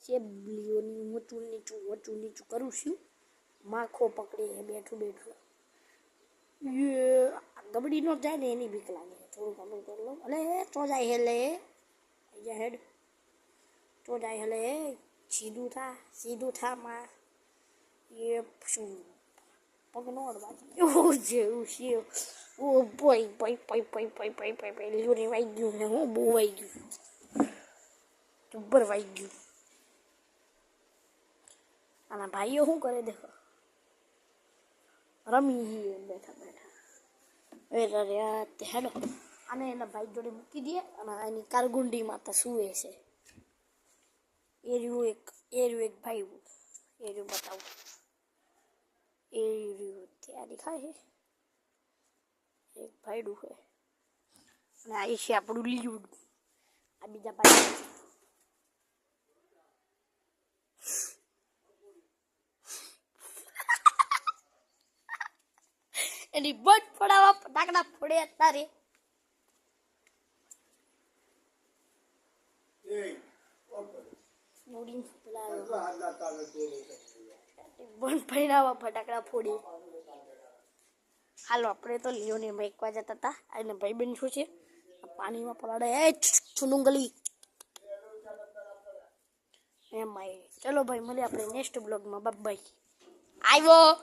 ચેબલીઓની ઊંચું નીચું કરું છું. માખો પકડી બેઠું ગબડી નો જાય ને એની બીક લાગે. થોડું કામ કરી લો. અલે તો જાય હેલે હેડ તો જાય હેલે સીધું થા માં એ શું પગ નો અડવા એવું જેવું છે. ઓ ભાઈ લીવરે વાઈ ગયું ને હું બહુ વાઈ ગયું જબ્બર વાઈ ગયું. અને ભાઈઓ શું કરે દેખો રમી બેઠા હેડો અને એના ભાઈ જોડે મૂકી દે અને એની કારગુંડીમાં તો સુવે છે. એર્યું એક ભાઈ એર્યું બતાવું એર્યું ત્યાં દેખાય છે એક ભાઈડું છે અને આ છે આપણું લીલું. આ બીજા ભાઈ એની બટ પડાવવા ફટાકડા ફોડે અત્યારે. બન ફેરાવા ફટાકડા ફોડી. હાલો આપણે તો લિયોને મેકવા જતા હતા અને ભાઈબંધ શું છે પાણીમાં પલાડે છુનુંગલી એમ. ચલો ભાઈ મળીએ આપણે નેક્સ્ટ બ્લોગમાં. બાય આવ્યો.